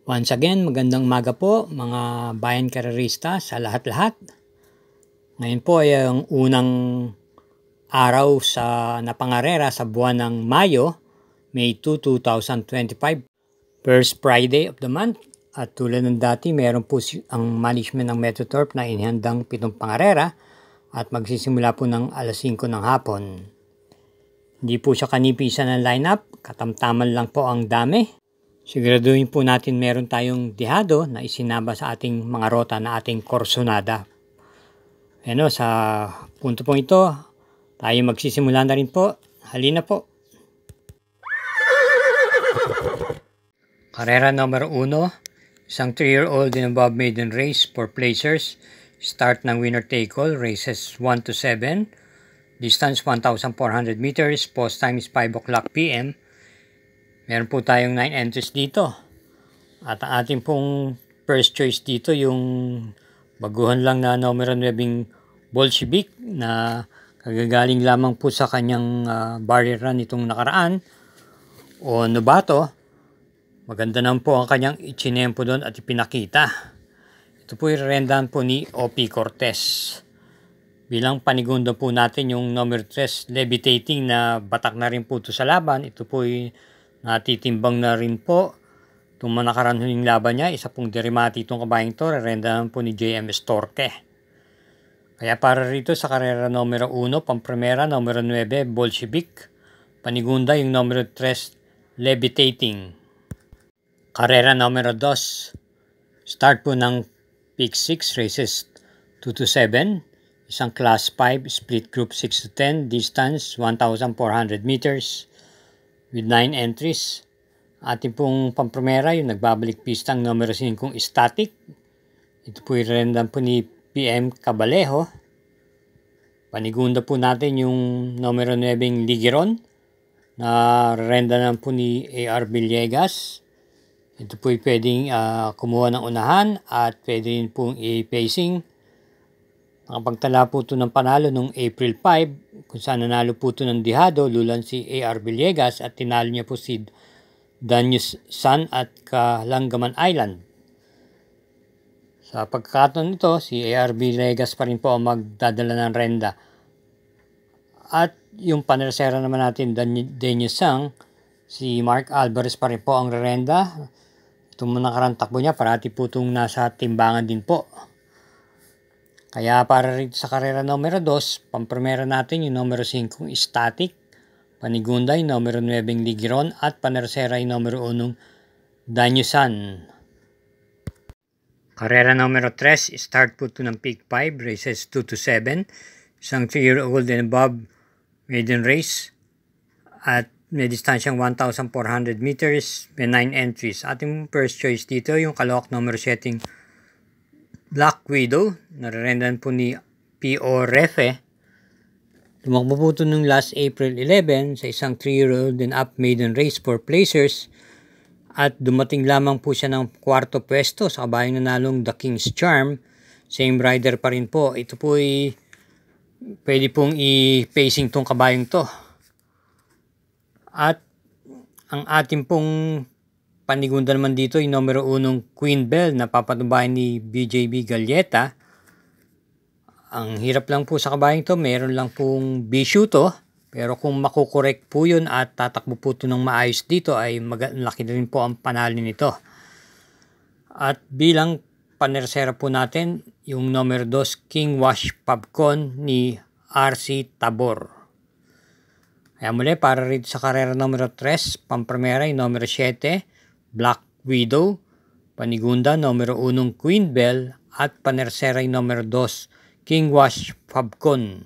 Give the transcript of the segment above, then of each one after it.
Once again, magandang umaga po mga bayan karerista sa lahat-lahat. Ngayon po ay ang unang araw sa napangarera sa buwan ng Mayo, May 2, 2025. First Friday of the month. At tulad ng dati, meron po ang management ng Metroturf na inihandang 7 pangarera at magsisimula po ng alas 5 ng hapon. Hindi po siya kanipisan ng lineup, katamtaman lang po ang dami. Siguraduhin po natin meron tayong dihado na isinaba sa ating mga rota na ating korsonada. Ano, sa punto po ito, tayo magsisimula na rin po. Halina po. Karera number 1, isang 3-year-old and above maiden race for placers. Start ng winner take all, races 1 to 7. Distance 1,400 meters, post time is 5 o'clock p.m. Meron po tayong 9 entries dito. At ang ating pong first choice dito, yung baguhan lang na numero 9 Bolshevik na kagagaling lamang po sa kanyang barrier run itong nakaraan o novato. Maganda naman po ang kanyang ichinempo doon at ipinakita. Ito po irerendahan po ni O.P. Cortez. Bilang panigundo po natin yung number 3 Levitating na batak na rin po ito sa laban. Ito po natitimbang na rin po itong manakaranhuling laban niya. Isa pong derimati itong kabayang ito. Rerendahan po ni JMS Torque. Kaya para rito sa karera numero 1, pampremera, numero 9, Bolshevik. Panigunda yung numero 3, Levitating. Karera numero 2. Start po ng Pick 6, races 2 to 7. Isang class 5, split group 6 to 10. Distance 1,400 meters. With 9 entries. Ating pong pampremera, yung nagbabalik pistang numero 5 static. Ito po irendan po ni PM Cabalejo. Panigunda po natin yung numero 9 Ligeron na rendan po ni AR Villegas. Ito po pwedeng kumuha ng unahan at pwede rin pong i-pacing. Nakapagtala po ito ng panalo noong April 5 kung saan nanalo po ito ng dihado lulan si AR Villegas at tinalo niya po si Danius San at Kalanggaman Island. Sa pagkakataon nito, si AR Villegas pa rin po ang magdadala ng renda. At yung panersera naman natin, Danius San, si Mark Alvarez pa rin po ang renda. Itong nakarang takbo niya, parati po itong nasa timbangan din po. Kaya para rito sa karera numero 2, pampremera natin yung numero 5 static, panigunda yung numero 9 Ligeron at panersera yung numero 1 Danyusan. Karera numero 3, start po ito ng Pick 5, races 2 to 7, isang 3-year-old and above maiden race at may distansyang 1,400 meters, may 9 entries. Ating first choice dito yung kalawak numero 7 Black Widow, nararendan po ni P.O. Refe. Tumakbo po ito nung last April 11 sa isang 3-year-old and up maiden race for placers at dumating lamang po siya ng 4th pwesto sa kabayang nanalong The King's Charm. Same rider pa rin po. Ito po pwede pong i-pacing tong kabayang to. At ang ating pong panigunda naman dito yung numero 1 Queen Bell na papatubayan ni BJB Galleta. Ang hirap lang po sa kabayang to, meron lang pong bisyo to. Pero kung makukorek po yun at tatakbo po ito ng maayos dito ay malaki rin po ang panalo nito. At bilang panersera po natin yung numero 2 King Wash Pubcon ni RC Tabor. Kaya muli para rito sa karera numero 3, pampremera yung numero 7 Black Widow, panigunda numero 1 Queen Bell at panersera yung numero 2 King Wash Pubcon.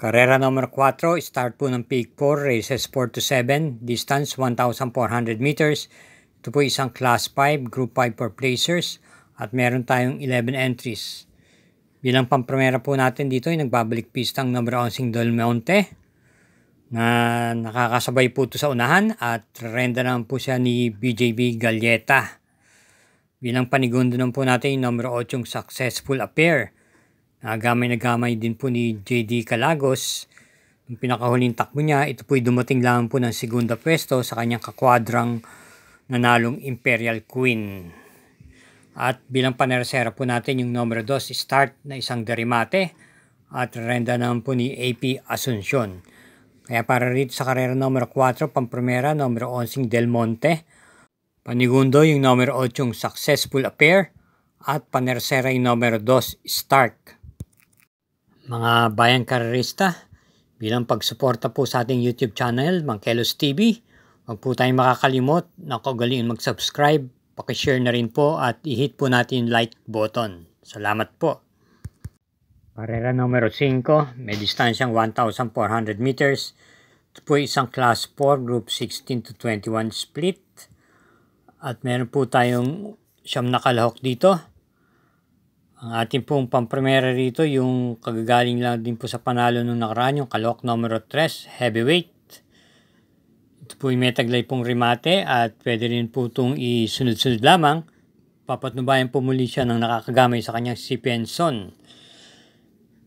Karera numero 4, start po ng Pick 4, races 4 to 7, distance 1,400 meters. Ito po isang class 5, group 5 for placers at meron tayong 11 entries. Bilang pampremera po natin dito ay nagbabalik pistang numero 11 Del Monte na nakakasabay po ito sa unahan at renda naman po siya ni BJB Galleta. Bilang panigundo naman po natin yung numero 8 Successful Affair. Nagamay na gamay din po ni JD Calagos. Yung pinakahuling takbo niya, ito po'y dumating lang po ng segunda pwesto sa kanyang kakwadrang nanalong Imperial Queen. At bilang panersera po natin yung numero 2, Start na isang Derimate. At renda naman po ni AP Asuncion. Kaya para rito sa karera numero 4, Pamprimera, numero 11 Del Monte. Panigundo yung numero 8 Successful Affair. At panersera yung numero 2, Start. Mga bayang karerista, bilang pagsuporta po sa ating YouTube channel, Mangkelos TV, huwag po tayong makakalimot na kaugalian mag-subscribe, pakishare na rin po at i-hit po natin yung like button. Salamat po. Karera numero 5, may distansyang 1,400 meters. Ito po isang class 4, group 16 to 21 split. At meron po tayong siyam na kalahok dito. Ang ating pong pamprimera rito, yung kagagaling lang din po sa panalo nung nakaraan, yung kalahok numero 3, heavyweight. Ito po yung may taglay pong remate at pwede rin po itong isunod-sunod lamang. Papatnubayan po muli siya ng nakakagamay sa kanyang si Penson.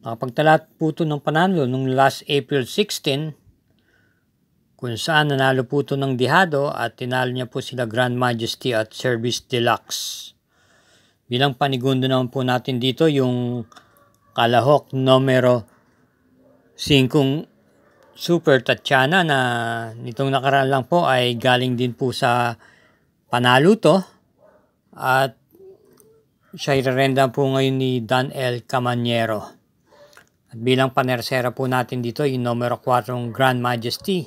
Nakapagtalat po ito ng panalo nung last April 16 kung saan nanalo po ito ng dihado at tinalo niya po sila Grand Majesty at Service Deluxe. Bilang panigundo naman po natin dito yung kalahok numero 5 Super Tatiana na nitong nakaraan lang po ay galing din po sa panalo to at siya irerenda po ngayon ni Dan L. Camaniero. At bilang panersera po natin dito yung numero 4 Grand Majesty.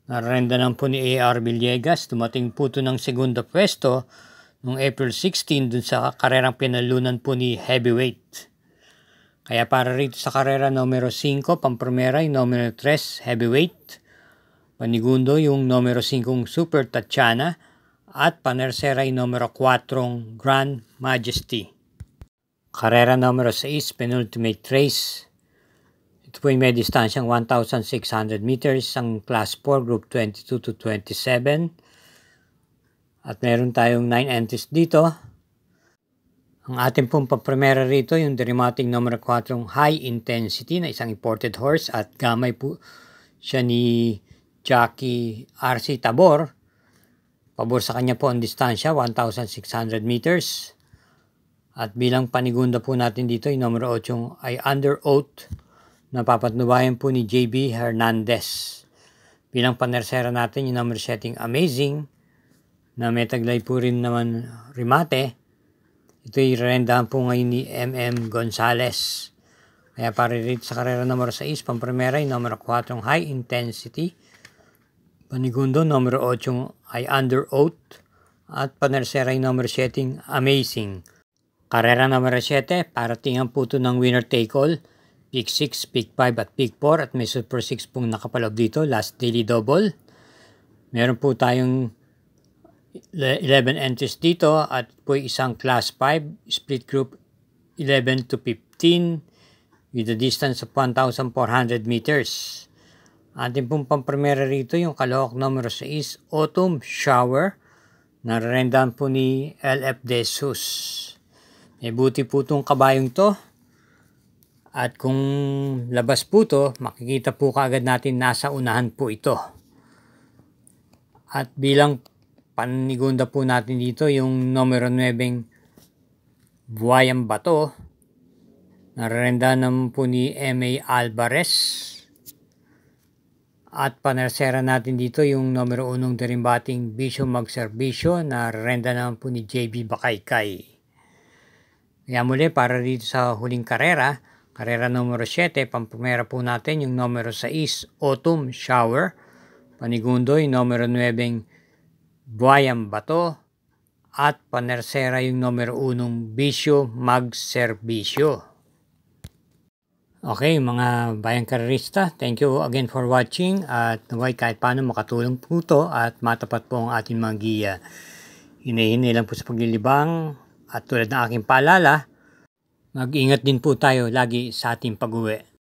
Narenda naman po ni A.R. Villegas. Dumating po ito ng segundo pwesto noong April 16 dun sa karerang pinalunan po ni Heavyweight. Kaya para rito sa karera numero 5, Pamprimera yung numero 3, Heavyweight. Panigundo yung numero 5 Super Tatiana. At panersera yung numero 4 Grand Majesty. Karera numero 6, penultimate race. Ito po yung may distansyang 1,600 meters, ang class 4, group 22 to 27. At meron tayong 9 entries dito. Ang ating pong paprimera rito, yung Derimating numero 4, High Intensity na isang imported horse at gamay po siya ni Jackie R.C. Tabor. Pabor sa kanya po ang distansya, 1,600 meters. At bilang panigunda po natin dito, yung numero 8 ay Under Oath na papatnubayan po ni J.B. Hernandez. Bilang panersera natin, yung numero 7 Amazing na may taglay po rin naman remate. Ito ay rendahan po ngayon ni M.M. Gonzales. Kaya para rito sa karera numero 6, pamprimera yung numero 4 High Intensity. Panigundo, numero 8 ay Under Oath. At panersera yung numero 7 Amazing. Karera numero 7, paratingan po ito ng winner take all. Pick 6, pick 5 at pick 4. At may super 6 pong nakapalob dito. Last daily double. Meron po tayong 11 entries dito at po isang class 5 split group 11 to 15 with a distance of 1,400 meters. Ating pong pamprimera rito yung kalahok numero 6 Autumn Shower na rendahan po ni LF De Jesus. May buti po itong kabayong to at kung labas po to makikita po kaagad natin nasa unahan po ito. At bilang panigunda po natin dito yung numero 9 Buhayang Bato. Narenda naman po ni M.A. Alvarez. At panersera natin dito yung numero 1 Derimating Bisyo Magserbisyo. Narenda naman po ni J.B. Bakaykay. Kaya muli para dito sa huling karera, karera numero 7, pampumera po natin yung numero 6 Autumn Shower. Panigundo yung numero 9 Buhayang Bato at panersera yung numero 1 Bisyo Magserbisyo. Okay mga bayang karerista, thank you again for watching at naway kahit paano makatulong po ito at matapat po ang ating mga giya. Hinahinay lang po sa paglilibang at tulad ng aking paalala, mag-ingat din po tayo lagi sa ating pag-uwi.